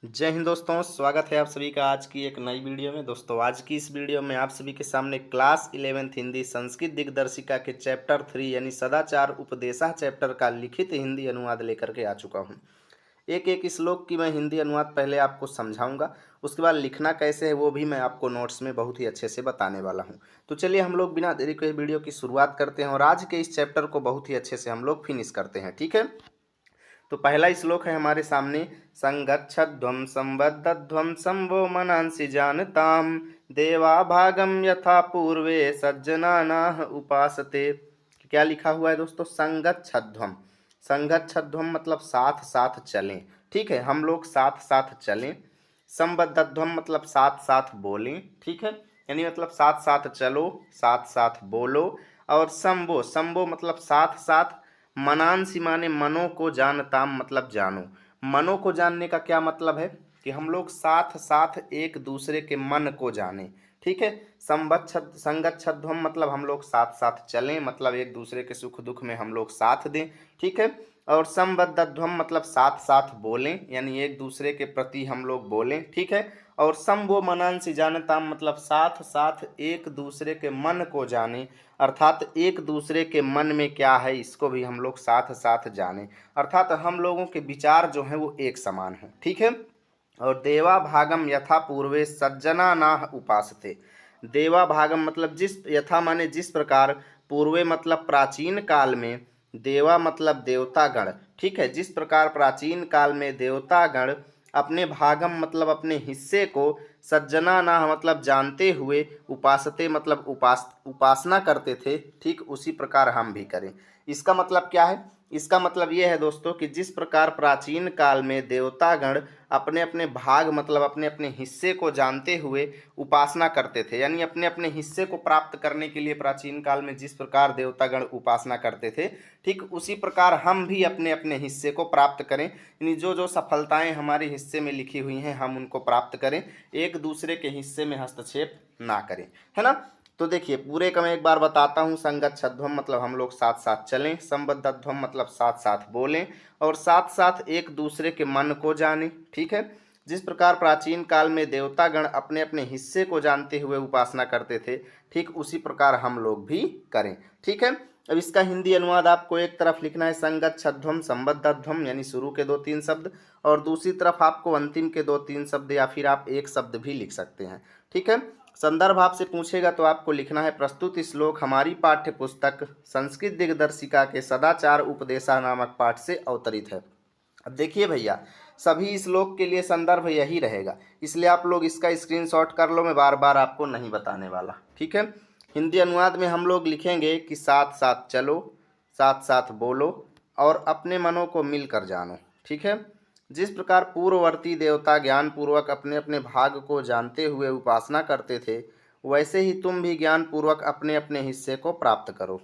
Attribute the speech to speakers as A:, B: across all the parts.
A: जय हिंद दोस्तों, स्वागत है आप सभी का आज की एक नई वीडियो में। दोस्तों आज की इस वीडियो में आप सभी के सामने क्लास 11th हिंदी संस्कृत दिग्दर्शिका के चैप्टर 3 यानी सदाचार उपदेशा चैप्टर का लिखित हिंदी अनुवाद लेकर के आ चुका हूं। एक एक श्लोक की मैं हिंदी अनुवाद पहले आपको समझाऊंगा, उसके बाद लिखना कैसे है वो भी मैं आपको नोट्स में बहुत ही अच्छे से बताने वाला हूँ। तो चलिए हम लोग बिना देरी के वीडियो की शुरुआत करते हैं और आज के इस चैप्टर को बहुत ही अच्छे से हम लोग फिनिश करते हैं। ठीक है, तो पहला श्लोक है हमारे सामने। संगच्छध्वं संबद्धध्वं संवो मनांसि जानताम देवा भागम यथा पूर्वे सज्जनानाः उपासते। क्या लिखा हुआ है दोस्तों? संगच्छध्वं। संगच्छध्वं मतलब साथ साथ चलें। ठीक है, हम लोग साथ साथ चलें। संबद्धध्वं मतलब साथ साथ बोलें। ठीक है, यानी मतलब साथ साथ चलो, साथ साथ बोलो। और संबो, संबो मतलब साथ साथ। मनांसि माने मनो को जानताम मतलब जानो। मनो को जानने का क्या मतलब है कि हम लोग साथ साथ एक दूसरे के मन को जाने। ठीक है, संबच्छद संगच्छध्वम मतलब हम लोग साथ साथ चलें, मतलब एक दूसरे के सुख दुख में हम लोग साथ दें। ठीक है, और संबद्धध्वम मतलब साथ साथ बोलें, यानी एक दूसरे के प्रति हम लोग बोलें। ठीक है, और संभो मनांसि जानताम मतलब साथ साथ एक दूसरे के मन को जाने, अर्थात एक दूसरे के मन में क्या है इसको भी हम लोग साथ साथ जाने, अर्थात हम लोगों के विचार जो हैं वो एक समान हों। ठीक है, और देवा भागम यथा पूर्वे सज्जना नाह उपासते। देवा भागम मतलब जिस, यथा माने जिस प्रकार, पूर्वे मतलब प्राचीन काल में, देवा मतलब देवतागण। ठीक है, जिस प्रकार प्राचीन काल में देवतागण अपने भागम मतलब अपने हिस्से को, सज्जना नाह मतलब जानते हुए, उपासते मतलब उपासना करते थे, ठीक उसी प्रकार हम भी करें। इसका मतलब क्या है? इसका मतलब ये है दोस्तों कि जिस प्रकार प्राचीन काल में देवतागण अपने अपने भाग मतलब अपने अपने हिस्से को जानते हुए उपासना करते थे, यानी अपने अपने हिस्से को प्राप्त करने के लिए प्राचीन काल में जिस प्रकार देवतागण उपासना करते थे, ठीक उसी प्रकार हम भी अपने अपने हिस्से को प्राप्त करें, यानी जो जो सफलताएं हमारे हिस्से में लिखी हुई हैं हम उनको प्राप्त करें, एक दूसरे के हिस्से में हस्तक्षेप ना करें, है ना। तो देखिए पूरे का मैं एक बार बताता हूँ। संगच्छध्वम मतलब हम लोग साथ साथ चलें, संबद्धध्वम मतलब साथ साथ बोलें, और साथ साथ एक दूसरे के मन को जाने। ठीक है, जिस प्रकार प्राचीन काल में देवतागण अपने अपने हिस्से को जानते हुए उपासना करते थे, ठीक उसी प्रकार हम लोग भी करें। ठीक है, अब इसका हिंदी अनुवाद आपको एक तरफ लिखना है संगच्छध्वम संबद्धध्वम यानी शुरू के 2-3 शब्द, और दूसरी तरफ आपको अंतिम के 2-3 शब्द या फिर आप एक शब्द भी लिख सकते हैं। ठीक है, संदर्भ आपसे पूछेगा तो आपको लिखना है प्रस्तुत श्लोक हमारी पाठ्य पुस्तक संस्कृत दिग्दर्शिका के सदाचार उपदेशा नामक पाठ से अवतरित है। अब देखिए भैया, सभी श्लोक के लिए संदर्भ यही रहेगा, इसलिए आप लोग इसका स्क्रीनशॉट कर लो, मैं बार बार आपको नहीं बताने वाला। ठीक है, हिंदी अनुवाद में हम लोग लिखेंगे कि साथ साथ चलो, साथ साथ बोलो और अपने मनों को मिलकर जानो। ठीक है, जिस प्रकार पूर्ववर्ती देवता ज्ञान पूर्वक अपने अपने भाग को जानते हुए उपासना करते थे, वैसे ही तुम भी ज्ञान पूर्वक अपने अपने हिस्से को प्राप्त करो।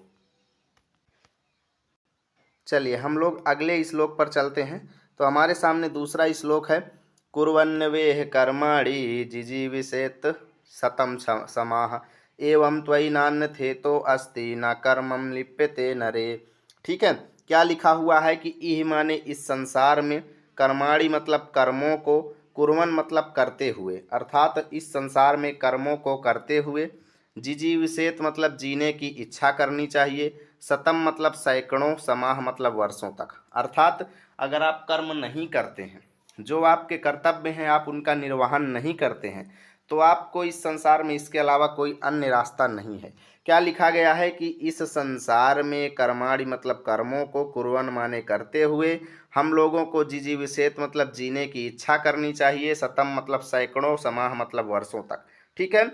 A: चलिए हम लोग अगले श्लोक पर चलते हैं। तो हमारे सामने दूसरा श्लोक है। कुर्वन्नवेह कर्माणि जिजीविषेत शतं समाह एवं त्वयि नान्यथेतो अस्ति न कर्मं लिप्यते नरे। ठीक है, क्या लिखा हुआ है कि इह माने इस संसार में, कर्माणि मतलब कर्मों को, कुर्वन् मतलब करते हुए, अर्थात इस संसार में कर्मों को करते हुए, जिजीविषेत मतलब जीने की इच्छा करनी चाहिए, शतम मतलब सैकड़ों, समाह मतलब वर्षों तक, अर्थात अगर आप कर्म नहीं करते हैं, जो आपके कर्तव्य हैं आप उनका निर्वहन नहीं करते हैं, तो आपको इस संसार में इसके अलावा कोई अन्य रास्ता नहीं है। क्या लिखा गया है कि इस संसार में कर्माणि मतलब कर्मों को, कुर्वन् माने करते हुए, हम लोगों को जिजीविषेत मतलब जीने की इच्छा करनी चाहिए, शतम मतलब सैकड़ों, समाह मतलब वर्षों तक। ठीक है,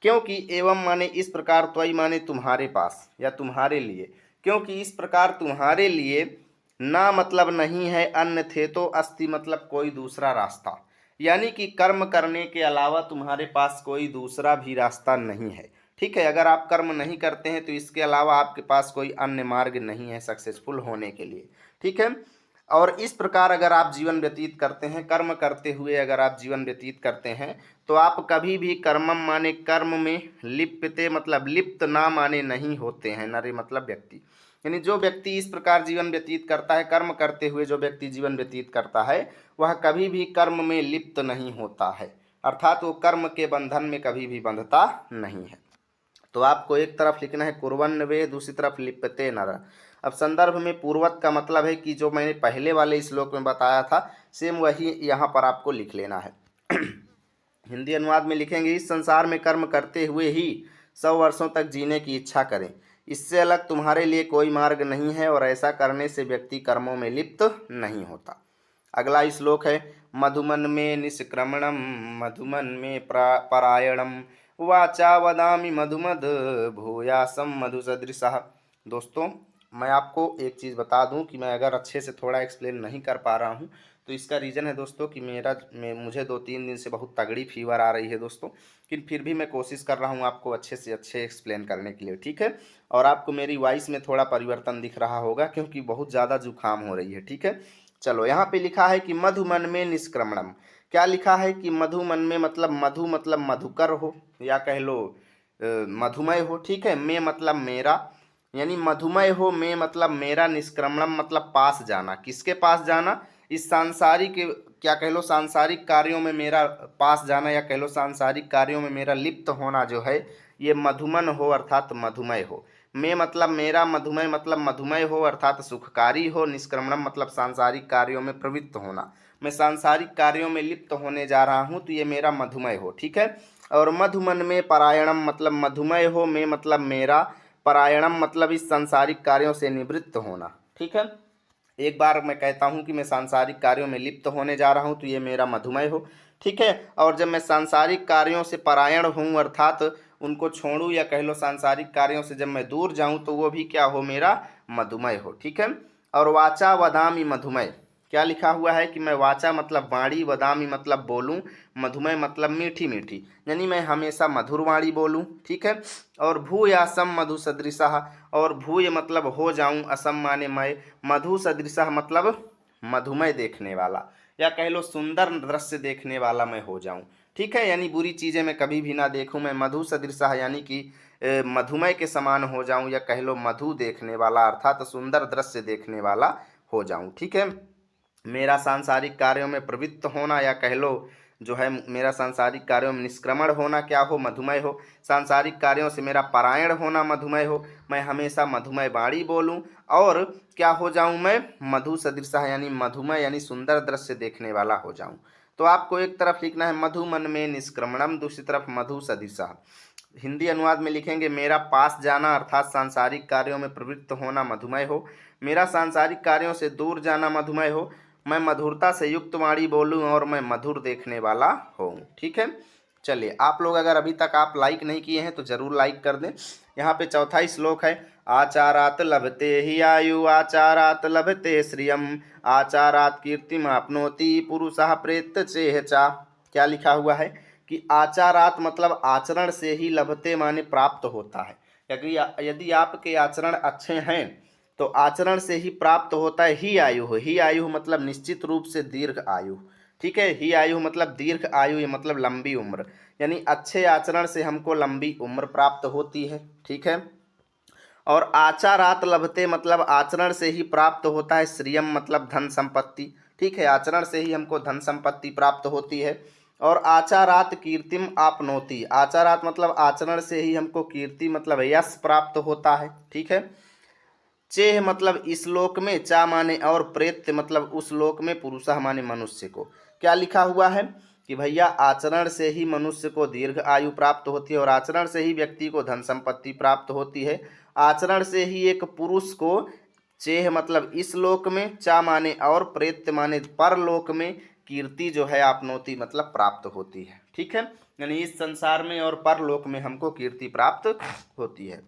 A: क्योंकि एवं माने इस प्रकार, त्वयि माने तुम्हारे पास या तुम्हारे लिए, क्योंकि इस प्रकार तुम्हारे लिए, ना मतलब नहीं है, अन्य थे तो अस्ति मतलब कोई दूसरा रास्ता, यानी कि कर्म करने के अलावा तुम्हारे पास कोई दूसरा भी रास्ता नहीं है। ठीक है, अगर आप कर्म नहीं करते हैं तो इसके अलावा आपके पास कोई अन्य मार्ग नहीं है सक्सेसफुल होने के लिए। ठीक है, और इस प्रकार अगर आप जीवन व्यतीत करते हैं, कर्म करते हुए अगर आप जीवन व्यतीत करते हैं, तो आप कभी भी कर्मम माने कर्म में लिप्यते मतलब लिप्त ना माने नहीं होते हैं, नरे मतलब व्यक्ति, यानी जो व्यक्ति इस प्रकार जीवन व्यतीत करता है, कर्म करते हुए जो व्यक्ति जीवन व्यतीत करता है, वह कभी भी कर्म में लिप्त नहीं होता है, अर्थात वो कर्म के बंधन में कभी भी बंधता नहीं है। तो आपको एक तरफ लिखना है कुर्वन् वे, दूसरी तरफ लिप्यते नर। अब संदर्भ में पूर्वत का मतलब है कि जो मैंने पहले वाले श्लोक में बताया था, सेम वही यहाँ पर आपको लिख लेना है। हिंदी अनुवाद में लिखेंगे, इस संसार में कर्म करते हुए ही 100 वर्षों तक जीने की इच्छा करें, इससे अलग तुम्हारे लिए कोई मार्ग नहीं है और ऐसा करने से व्यक्ति कर्मों में लिप्त नहीं होता। अगला श्लोक है, मधुमन में निष्क्रमणम मधुमन में परायणम वाचा वदामि मधुमद भूयासम मधु सदृशः। दोस्तों, मैं आपको एक चीज़ बता दूं कि मैं अगर अच्छे से थोड़ा एक्सप्लेन नहीं कर पा रहा हूं, तो इसका रीज़न है दोस्तों कि मुझे 2-3 दिन से बहुत तगड़ी फीवर आ रही है दोस्तों, लेकिन फिर भी मैं कोशिश कर रहा हूं आपको अच्छे से अच्छे एक्सप्लेन करने के लिए, ठीक है। और आपको मेरी वॉइस में थोड़ा परिवर्तन दिख रहा होगा क्योंकि बहुत ज़्यादा जुकाम हो रही है, ठीक है। चलो, यहाँ पे लिखा है कि मधुमन में निष्क्रमणम। क्या लिखा है कि मधुमन में मतलब मधु मतलब मधुकर हो, या कह लो मधुमय हो, ठीक है। में मतलब मेरा, यानी मधुमय हो, में मतलब मेरा, निष्क्रमणम मतलब पास जाना। किसके पास जाना? इस सांसारिक, क्या कह लो, सांसारिक कार्यों में मेरा पास जाना, या कह लो सांसारिक कार्यों में मेरा लिप्त होना जो है, ये मधुमन हो अर्थात मधुमय हो। में मतलब मेरा, मधुमय मतलब मधुमय हो अर्थात सुखकारी हो, निष्क्रमणम मतलब सांसारिक कार्यों में प्रवृत्त होना। मैं सांसारिक कार्यों में लिप्त होने जा रहा हूँ तो ये मेरा मधुमय हो, ठीक है। और मधुमन में परायणम मतलब मधुमय हो, में मतलब मेरा, परायणम मतलब इस सांसारिक कार्यों से निवृत्त होना, ठीक है। एक बार मैं कहता हूँ कि मैं सांसारिक कार्यों में लिप्त होने जा रहा हूँ तो ये मेरा मधुमय हो, ठीक है। और जब मैं सांसारिक कार्यों से परायण हूँ अर्थात उनको छोड़ूं, या कह लो सांसारिक कार्यों से जब मैं दूर जाऊं, तो वो भी क्या हो? मेरा मधुमय हो, ठीक है। और वाचा वदामि मधुमय, क्या लिखा हुआ है कि मैं वाचा मतलब वाणी, वदामि मतलब बोलूं, मधुमय मतलब मीठी मीठी, यानी मैं हमेशा मधुर वाणी बोलूं, ठीक है। और भूयासम मधु सदृशः, और भूय मतलब हो जाऊं, असम माने मैं, मधु सदृशः मतलब मधुमय देखने वाला, या कह लो सुंदर दृश्य देखने वाला मैं हो जाऊं, ठीक है। यानी बुरी चीज़ें मैं कभी भी ना देखूं, मैं मधु सदृशः यानी कि मधुमय के समान हो जाऊं, या कह लो मधु देखने वाला अर्थात सुंदर दृश्य देखने वाला हो जाऊं, ठीक है। मेरा सांसारिक कार्यों में प्रवृत्त होना, या कह लो जो है मेरा सांसारिक कार्यों में निष्क्रमण होना क्या हो? मधुमय हो। सांसारिक कार्यों से मेरा परायण होना मधुमय हो, मैं हमेशा मधुमय वाणी बोलूं, और क्या हो जाऊं? मैं मधु सदृशः यानी मधुमय यानी सुंदर दृश्य देखने वाला हो जाऊं। तो आपको एक तरफ लिखना है मधुमन में निष्क्रमणम, दूसरी तरफ मधु सदृशः। हिंदी अनुवाद में लिखेंगे, मेरा पास जाना अर्थात सांसारिक कार्यों में प्रवृत्त होना मधुमय हो, मेरा सांसारिक कार्यों से दूर जाना मधुमय हो, मैं मधुरता से युक्त वाणी बोलूं, और मैं मधुर देखने वाला हूँ, ठीक है। चलिए, आप लोग अगर अभी तक आप लाइक नहीं किए हैं तो जरूर लाइक कर दें। यहाँ पे चौथा श्लोक है, आचारात लभते ही आयु आचारात लभते श्रियम आचारात कीर्तिम आपनोति पुरुषः प्रेत्य चेहचा। क्या लिखा हुआ है कि आचारात मतलब आचरण से ही लभते माने प्राप्त होता है। यदि यदि आपके आचरण अच्छे हैं तो आचरण से ही प्राप्त होता है। ही आयु हो, ही आयु मतलब निश्चित रूप से दीर्घ आयु, ठीक है। ही आयु मतलब दीर्घ आयु, ये मतलब लंबी उम्र, यानी अच्छे आचरण से हमको लंबी उम्र प्राप्त होती है, ठीक है। और आचारात लभते मतलब आचरण से ही प्राप्त होता है। श्रियम मतलब धन संपत्ति, ठीक है। आचरण से ही हमको धन संपत्ति प्राप्त होती है। और आचारात कीर्तिम आपनोति, आचारात मतलब आचरण से ही हमको कीर्ति मतलब यश प्राप्त होता है, ठीक है। चेह मतलब इस लोक में, चा माने और, प्रेत्य मतलब उस लोक में, पुरुषः माने मनुष्य को। क्या लिखा हुआ है कि भैया आचरण से ही मनुष्य को दीर्घ आयु प्राप्त होती है, और आचरण से ही व्यक्ति को धन संपत्ति प्राप्त होती है। आचरण से ही एक पुरुष को, चेह मतलब इस लोक में, चा माने और, प्रेत्य माने परलोक में, कीर्ति जो है आपनोति मतलब प्राप्त होती है, ठीक है। यानी इस संसार में और परलोक में हमको कीर्ति प्राप्त होती है।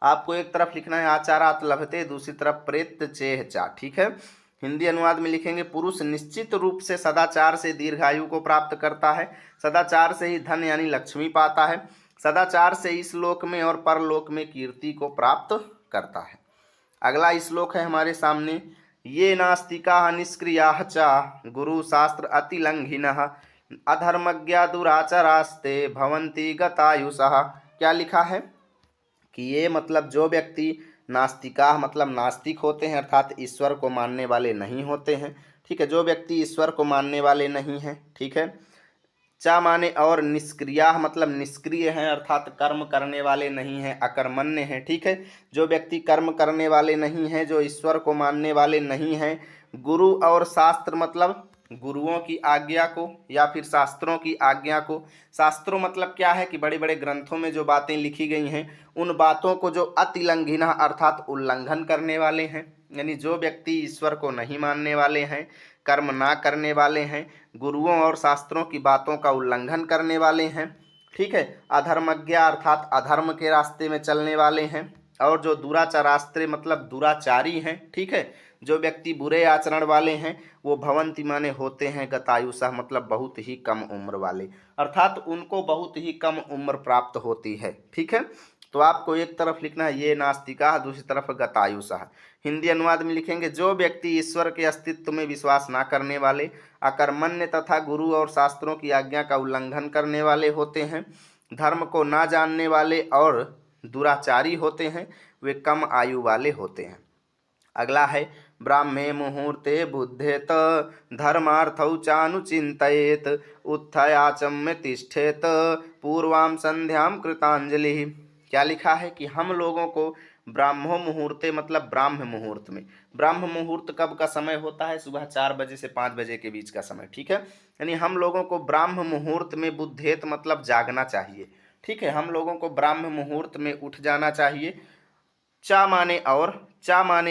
A: आपको एक तरफ लिखना है आचारात लभते, दूसरी तरफ प्रेत्य चेह चा, ठीक है। हिंदी अनुवाद में लिखेंगे, पुरुष निश्चित रूप से सदाचार से दीर्घायु को प्राप्त करता है, सदाचार से ही धन यानी लक्ष्मी पाता है, सदाचार से इस लोक में और परलोक में कीर्ति को प्राप्त करता है। अगला श्लोक है हमारे सामने, ये नास्तिका निष्क्रियाः च गुरु शास्त्र अतिलंघिनः अधर्मज्ञा दुराचरास्ते भवन्ति गतायुषः। क्या लिखा है कि ये मतलब जो व्यक्ति नास्तिका मतलब नास्तिक होते हैं, अर्थात ईश्वर को मानने वाले नहीं होते हैं। ठीक है, जो व्यक्ति ईश्वर को मानने वाले नहीं हैं। ठीक है, चा माने और निष्क्रिया मतलब निष्क्रिय हैं, अर्थात कर्म करने वाले नहीं हैं, अकर्मण्य हैं। ठीक है, जो व्यक्ति कर्म करने वाले नहीं हैं, जो ईश्वर को मानने वाले नहीं हैं। गुरु और शास्त्र मतलब गुरुओं की आज्ञा को या फिर शास्त्रों की आज्ञा को। शास्त्रों मतलब क्या है कि बड़े बड़े ग्रंथों में जो बातें लिखी गई हैं उन बातों को जो अतिलंघिना अर्थात उल्लंघन करने वाले हैं, यानी जो व्यक्ति ईश्वर को नहीं मानने वाले हैं, कर्म ना करने वाले हैं, गुरुओं और शास्त्रों की बातों का उल्लंघन करने वाले हैं। ठीक है, अधर्मज्ञा अर्थात अधर्म के रास्ते में चलने वाले हैं। और जो दुराचारास्त्रे मतलब दुराचारी हैं। ठीक है, जो व्यक्ति बुरे आचरण वाले हैं वो भवंती माने होते हैं गतायुषा मतलब बहुत ही कम उम्र वाले, अर्थात उनको बहुत ही कम उम्र प्राप्त होती है। ठीक है, तो आपको एक तरफ लिखना है ये नास्तिका, दूसरी तरफ गतायुषा। हिंदी अनुवाद में लिखेंगे जो व्यक्ति ईश्वर के अस्तित्व में विश्वास ना करने वाले, अकर्मण्य तथा गुरु और शास्त्रों की आज्ञा का उल्लंघन करने वाले होते हैं, धर्म को ना जानने वाले और दुराचारी होते हैं, वे कम आयु वाले होते हैं। अगला है ब्राह्मे मुहूर्ते बुद्धेत धर्मार्थौ चानुचिंतयेत उत्थयाचम्य तिष्ठेत पूर्वाम संध्याम कृतांजलि। क्या लिखा है कि हम लोगों को ब्राह्मो मुहूर्ते मतलब ब्राह्म मुहूर्त में, ब्राह्म मुहूर्त कब का समय होता है? सुबह 4 बजे से 5 बजे के बीच का समय। ठीक है, यानी हम लोगों को ब्राह्म मुहूर्त में बुद्धेत मतलब जागना चाहिए। ठीक है, हम लोगों को ब्राह्म मुहूर्त में उठ जाना चाहिए। चा माने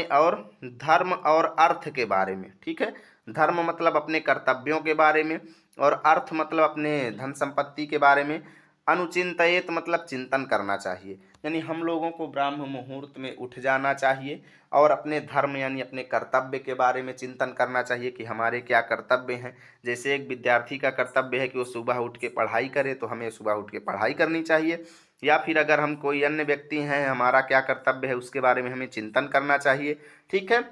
A: और धर्म और अर्थ के बारे में। ठीक है, धर्म मतलब अपने कर्तव्यों के बारे में और अर्थ मतलब अपने धन संपत्ति के बारे में। अनुचिंतयेत मतलब चिंतन करना चाहिए, यानी हम लोगों को ब्राह्म मुहूर्त में उठ जाना चाहिए और अपने धर्म यानी अपने कर्तव्य के बारे में चिंतन करना चाहिए कि हमारे क्या कर्तव्य हैं। जैसे एक विद्यार्थी का कर्तव्य है कि वो सुबह उठ के पढ़ाई करे, तो हमें सुबह उठ के पढ़ाई करनी चाहिए। या फिर अगर हम कोई अन्य व्यक्ति हैं, हमारा क्या कर्तव्य है उसके बारे में हमें चिंतन करना चाहिए। ठीक है,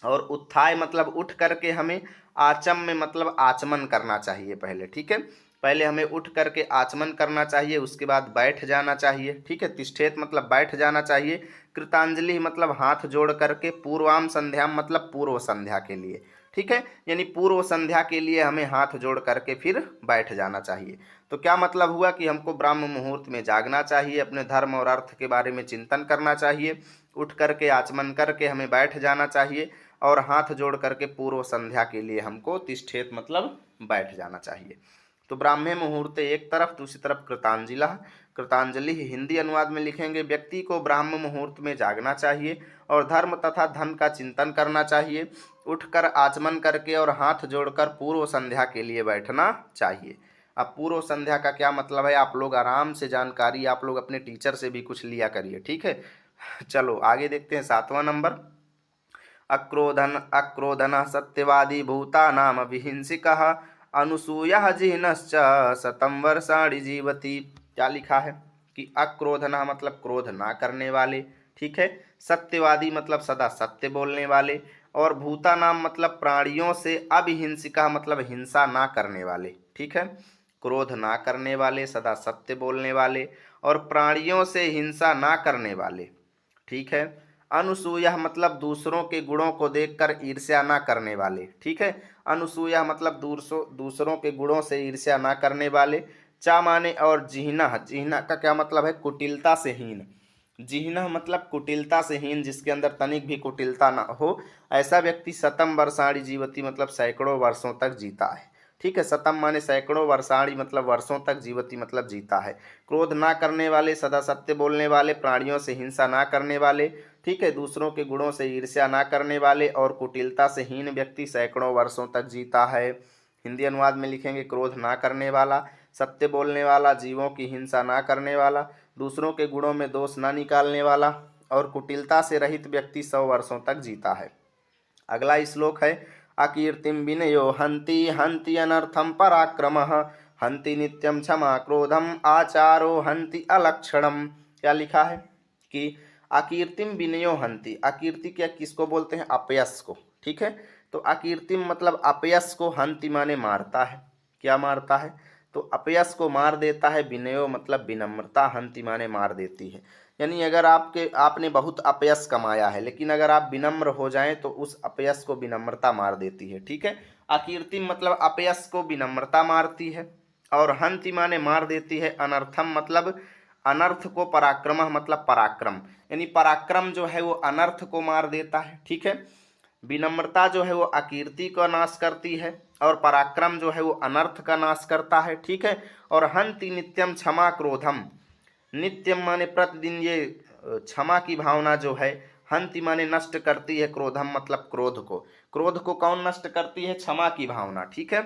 A: और उत्थाय मतलब उठ करके हमें आचम्य मतलब आचमन करना चाहिए पहले। ठीक है, पहले हमें उठ करके आचमन करना चाहिए, उसके बाद बैठ जाना चाहिए। ठीक है, तिष्ठेत मतलब बैठ जाना चाहिए। कृतांजलि मतलब हाथ जोड़ करके, पूर्वाम संध्याम मतलब पूर्व संध्या के लिए। ठीक है, यानी पूर्व संध्या के लिए हमें हाथ जोड़ करके फिर बैठ जाना चाहिए। तो क्या मतलब हुआ कि हमको ब्राह्म मुहूर्त में जागना चाहिए, अपने धर्म और अर्थ के बारे में चिंतन करना चाहिए, उठ करके आचमन करके हमें बैठ जाना चाहिए और हाथ जोड़ करके पूर्व संध्या के लिए हमको तिष्ठेत मतलब बैठ जाना चाहिए। तो ब्राह्मे मुहूर्त एक तरफ, दूसरी तरफ कृतांजलि। कृतांजलि हिंदी अनुवाद में लिखेंगे व्यक्ति को ब्राह्म मुहूर्त में जागना चाहिए और धर्म तथा धन का चिंतन करना चाहिए, उठकर आचमन करके और हाथ जोड़कर पूर्व संध्या के लिए बैठना चाहिए। अब पूर्व संध्या का क्या मतलब है, आप लोग आराम से जानकारी आप लोग अपने टीचर से भी कुछ लिया करिए। ठीक है, चलो आगे देखते हैं 7वां नंबर। अक्रोधन सत्यवादी भूतानाम विहिंसिकः अनुसूया जिह्नश्च शतं वर्षाणि जीवति। क्या लिखा है कि अक्रोधना मतलब क्रोध ना करने वाले। ठीक है, सत्यवादी मतलब सदा सत्य बोलने वाले, और भूतानाम मतलब प्राणियों से, अभिहिंसिका मतलब हिंसा ना करने वाले। ठीक है, क्रोध ना करने वाले, सदा सत्य बोलने वाले और प्राणियों से हिंसा ना करने वाले। ठीक है, अनुसूया मतलब दूसरों के गुणों को देखकर ईर्ष्या ना करने वाले। ठीक है, अनुसूया मतलब दूसरों के गुणों से ईर्ष्या ना करने वाले। चा माने और जिह्ना, जिह्ना का क्या मतलब है? कुटिलता से हीन। जिह्ना मतलब कुटिलता से हीन, जिसके अंदर तनिक भी कुटिलता ना हो, ऐसा व्यक्ति शतम वर्षाणी जीवती मतलब सैकड़ों वर्षों तक जीता है। ठीक है, शतम माने सैकड़ों, वर्षाणी मतलब वर्षों तक, जीवती मतलब जीता है। क्रोध ना करने वाले, सदा सत्य बोलने वाले, प्राणियों से हिंसा ना करने वाले। ठीक है, दूसरों के गुणों से ईर्ष्या ना करने वाले और कुटिलता से हीन व्यक्ति सैकड़ों वर्षों तक जीता है। हिंदी अनुवाद में लिखेंगे क्रोध ना करने वाला, सत्य बोलने वाला, जीवों की हिंसा ना करने वाला, दूसरों के गुणों में दोष ना निकालने वाला और कुटिलता से रहित व्यक्ति 100 वर्षों तक जीता है। अगला श्लोक है अकीर्तिम विनयो हंति हंति अनर्थम पराक्रमः हंति नित्यम क्षमा क्रोधम आचारो हंति अलक्षणम। क्या लिखा है कि अकीर्तिम विनयो हंति। अकीर्ति क्या किसको बोलते हैं? अपयश को। ठीक है, तो अकीर्तिम मतलब अपयश को, हंति माने मारता है। क्या मारता है? तो अपयश को मार देता है। विनयो मतलब विनम्रता, हंति माने मार देती है। यानी अगर आपने बहुत अपयश कमाया है, लेकिन अगर आप विनम्र हो जाएं तो उस अपयश को विनम्रता मार देती है। ठीक है, अकीर्ति मतलब अपयश को विनम्रता मारती है। और हंति माने मार देती है। अनर्थम मतलब अनर्थ को। पराक्रम मतलब पराक्रम, यानी पराक्रम जो है वो अनर्थ को मार देता है। ठीक है, विनम्रता जो है वो अकीर्ति का नाश करती है और पराक्रम जो है वो अनर्थ का नाश करता है। ठीक है, और हंति नित्यम क्षमा क्रोधम। नित्यम माने प्रतिदिन, ये क्षमा की भावना जो है, हंति माने नष्ट करती है, क्रोधम मतलब क्रोध को। क्रोध को कौन नष्ट करती है? क्षमा की भावना। ठीक है,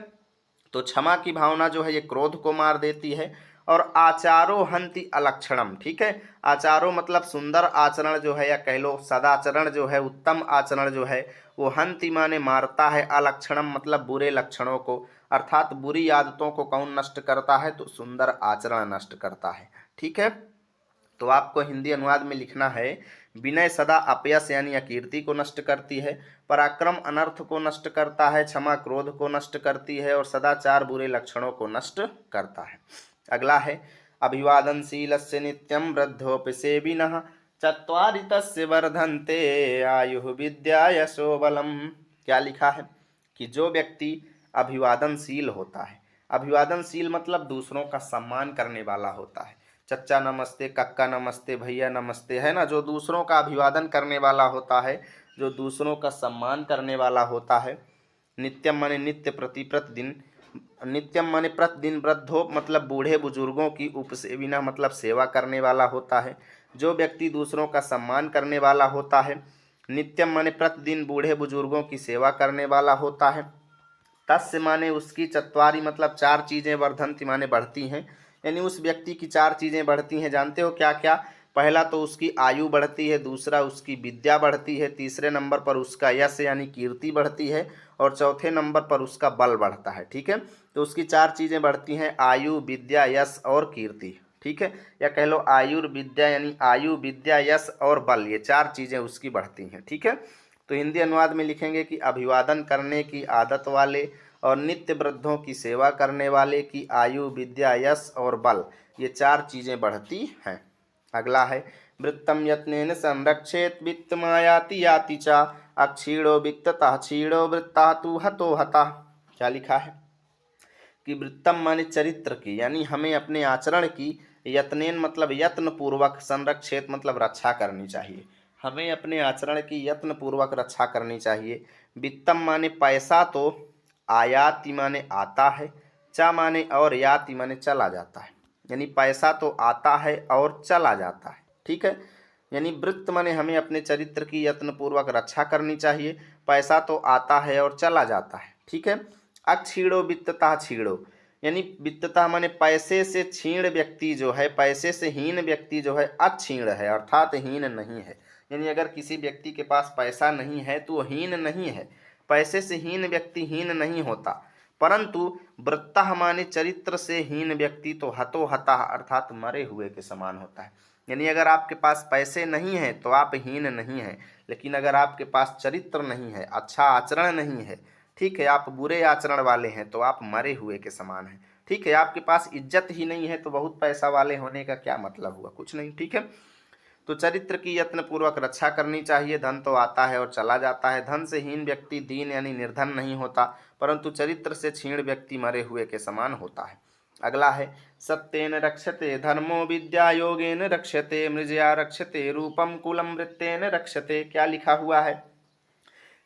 A: तो क्षमा की भावना जो है ये क्रोध को मार देती है। और आचारो हंति अलक्षणम। ठीक है, आचारो मतलब सुंदर आचरण जो है, या कह लो सदाचरण जो है, उत्तम आचरण जो है, वो हंति माने मारता है। अलक्षणम मतलब बुरे लक्षणों को, अर्थात बुरी आदतों को कौन नष्ट करता है? तो सुंदर आचरण नष्ट करता है। ठीक है, तो आपको हिंदी अनुवाद में लिखना है, विनय सदा अपयश यानी अकीर्ति को नष्ट करती है, पराक्रम अनर्थ को नष्ट करता है, क्षमा क्रोध को नष्ट करती है, और सदाचार बुरे लक्षणों को नष्ट करता है। अगला है, अभिवादनशीलस्य नित्यं वृद्धोऽपि सेविनः चत्वारि तस्य वर्धन्ते आयुः विद्या यशो बलम। क्या लिखा है कि जो व्यक्ति अभिवादनशील होता है, अभिवादनशील मतलब दूसरों का सम्मान करने वाला होता है। चच्चा नमस्ते, कक्का नमस्ते, भैया नमस्ते, है ना, जो दूसरों का अभिवादन करने वाला होता है, जो दूसरों का सम्मान करने वाला होता है। नित्यम माने नित्य, प्रति प्रतिदिन। नित्यम माने प्रतिदिन। वृद्धो मतलब बूढ़े बुजुर्गों की। उपसेविना मतलब सेवा करने वाला होता है। जो व्यक्ति दूसरों का सम्मान करने वाला होता है, नित्यम माने प्रतिदिन बूढ़े बुजुर्गों की सेवा करने वाला होता है। तस्य माने उसकी, चत्वारी मतलब चार चीजें, वर्धन्ति माने बढ़ती हैं, यानी उस व्यक्ति की चार चीजें बढ़ती हैं। जानते हो क्या क्या? पहला तो उसकी आयु बढ़ती है, दूसरा उसकी विद्या बढ़ती है, तीसरे नंबर पर उसका यश यानी कीर्ति बढ़ती है, और चौथे नंबर पर उसका बल बढ़ता है। ठीक है, तो उसकी चार चीजें बढ़ती हैं, आयु, विद्या, यश और कीर्ति। ठीक है, या कह लो आयुर्विद्या, यानी आयु, विद्या, यश और बल, ये चार चीजें उसकी बढ़ती हैं। ठीक है, तो हिंदी अनुवाद में लिखेंगे कि अभिवादन करने की आदत वाले और नित्य वृद्धों की सेवा करने वाले की आयु, विद्या, यश और बल, ये चार चीजें बढ़ती हैं। अगला है, वृत्तम यत्नेन संरक्षेत वित्तमायाति याति चा अक्षीणो वित्ततः क्षीणो वृत्ता तु हतो हता। क्या लिखा है कि वृत्तम माने चरित्र की, यानी हमें अपने आचरण की, यत्नेन मतलब यत्न पूर्वक, संरक्षेत मतलब रक्षा करनी चाहिए। हमें अपने आचरण की यत्न पूर्वक रक्षा करनी चाहिए। वित्तम माने पैसा, तो आयाति माने आता है, चा माने और, याति माने चला जाता है, यानी पैसा तो आता है और चला जाता है। ठीक है, यानी वृत्त माने हमें अपने चरित्र की यत्न पूर्वक रक्षा करनी चाहिए, पैसा तो आता है और चला जाता है। ठीक है, अक्षीणो वित्तता क्षीणो, यानी वित्तता माने पैसे से क्षीण व्यक्ति जो है, पैसे से हीन व्यक्ति जो है, अक्षीण है अर्थात हीन नहीं है। यानी अगर किसी व्यक्ति के पास पैसा नहीं है तो वो हीन नहीं है। पैसे से हीन व्यक्ति हीन नहीं होता, परंतु वृत्तः माने चरित्र से हीन व्यक्ति तो हतो हता अर्थात मरे हुए के समान होता है। यानी अगर आपके पास पैसे नहीं है तो आप हीन नहीं है, लेकिन अगर आपके पास चरित्र नहीं है, अच्छा आचरण नहीं है, ठीक है, आप बुरे आचरण वाले हैं, तो आप मरे हुए के समान हैं। ठीक है, आपके पास इज्जत ही नहीं है तो बहुत पैसा वाले होने का क्या मतलब हुआ? कुछ नहीं। ठीक है, तो चरित्र की यत्न पूर्वक रक्षा करनी चाहिए। धन तो आता है और चला जाता है। धन से हीन व्यक्ति दीन यानी निर्धन नहीं होता, परंतु चरित्र से क्षीण व्यक्ति मरे हुए के समान होता है। अगला है, सत्येन रक्षते धर्मो विद्या योगेन रक्षते मृजया रक्षते रूपम कुलम वृत्तेन रक्षते। क्या लिखा हुआ है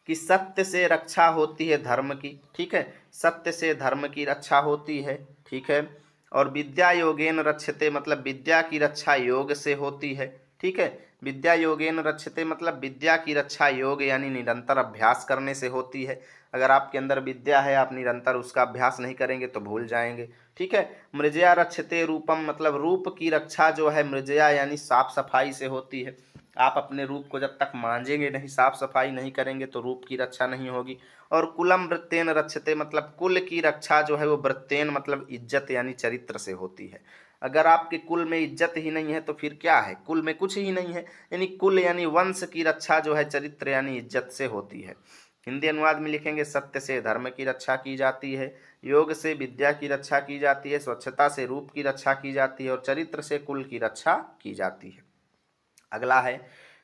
A: कि सत्य से रक्षा होती है धर्म की। ठीक है, सत्य से धर्म की रक्षा होती है। ठीक है, और विद्या योगेन रक्षते मतलब विद्या की रक्षा योग से होती है। ठीक है, विद्या योगेन रक्षते मतलब विद्या की रक्षा योग यानी निरंतर अभ्यास करने से होती है। अगर आपके अंदर विद्या है, आप निरंतर उसका अभ्यास नहीं करेंगे तो भूल जाएंगे। ठीक है, मृजया रक्षते रूपम मतलब रूप की रक्षा जो है मृजया यानी साफ सफाई से होती है। आप अपने रूप को जब तक मांजेंगे नहीं, साफ सफाई नहीं करेंगे तो रूप की रक्षा नहीं होगी। और कुलम वृत्तेन रक्षते मतलब कुल की रक्षा जो है वो वृत्तेन मतलब इज्जत यानी चरित्र से होती है। अगर आपके कुल में इज्जत ही नहीं है तो फिर क्या है? कुल में कुछ ही नहीं है। यानी कुल यानी वंश की रक्षा जो है चरित्र यानी इज्जत से होती है। हिंदी अनुवाद में लिखेंगे, सत्य से धर्म की रक्षा की जाती है, योग से विद्या की रक्षा की जाती है, स्वच्छता से रूप की रक्षा की जाती है, और चरित्र से कुल की रक्षा की जाती है। अगला है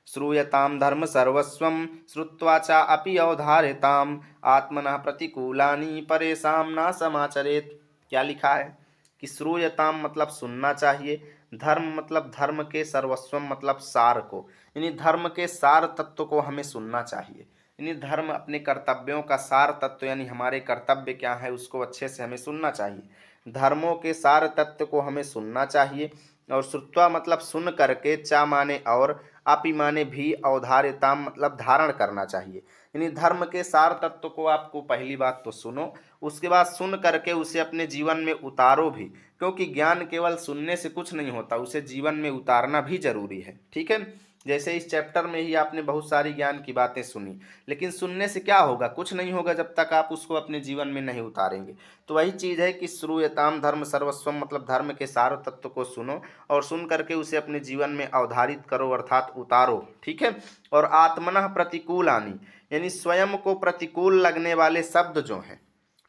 A: श्रूयताम धर्म सर्वस्वम श्रुत्वा चा अपि अवधारिताम आत्मनः प्रतिकूलानि परेशान ना समाचरेत। क्या लिखा है कि श्रूयताम मतलब सुनना चाहिए, धर्म मतलब धर्म के, सर्वस्वम मतलब सार को, यानी धर्म के सार तत्व को हमें सुनना चाहिए। यानी धर्म अपने कर्तव्यों का सार तत्व यानी हमारे कर्तव्य क्या है उसको अच्छे से हमें सुनना चाहिए। धर्मों के सार तत्व को हमें सुनना चाहिए। और श्रुत्वा मतलब सुन करके, चा माने और, आपी माने भी, अवधारिताम मतलब धारण करना चाहिए। यानी धर्म के सार तत्व को आपको पहली बात तो सुनो, उसके बाद सुन करके उसे अपने जीवन में उतारो भी, क्योंकि ज्ञान केवल सुनने से कुछ नहीं होता, उसे जीवन में उतारना भी जरूरी है। ठीक है, जैसे इस चैप्टर में ही आपने बहुत सारी ज्ञान की बातें सुनी, लेकिन सुनने से क्या होगा, कुछ नहीं होगा जब तक आप उसको अपने जीवन में नहीं उतारेंगे। तो वही चीज़ है कि श्रूयताम धर्म सर्वस्वम मतलब धर्म के सार तत्व को सुनो और सुन करके उसे अपने जीवन में अवधारित करो अर्थात उतारो। ठीक है, और आत्मनः प्रतिकूल आनी यानी स्वयं को प्रतिकूल लगने वाले शब्द जो हैं,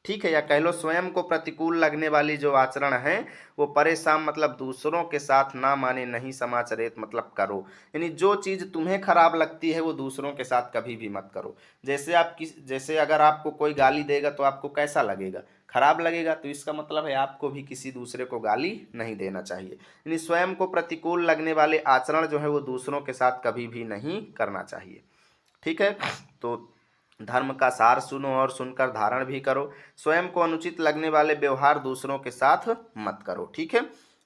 A: ठीक है, या कह लो स्वयं को प्रतिकूल लगने वाली जो आचरण है वो परेशान मतलब दूसरों के साथ ना माने, नहीं समाचरित मतलब करो। यानी जो चीज़ तुम्हें खराब लगती है वो दूसरों के साथ कभी भी मत करो। जैसे अगर आपको कोई गाली देगा तो आपको कैसा लगेगा, खराब लगेगा, तो इसका मतलब है आपको भी किसी दूसरे को गाली नहीं देना चाहिए। यानी स्वयं को प्रतिकूल लगने वाले आचरण जो है वो दूसरों के साथ कभी भी नहीं करना चाहिए। ठीक है, तो धर्म का सार सुनो और सुनकर धारण भी करो। स्वयं को अनुचित लगने वाले व्यवहार दूसरों के साथ मत करो। ठीक है,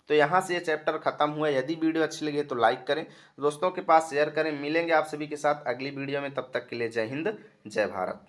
A: तो यहाँ से ये चैप्टर खत्म हुआ। यदि वीडियो अच्छी लगे तो लाइक करें, दोस्तों के पास शेयर करें। मिलेंगे आप सभी के साथ अगली वीडियो में, तब तक के लिए जय हिंद, जय भारत।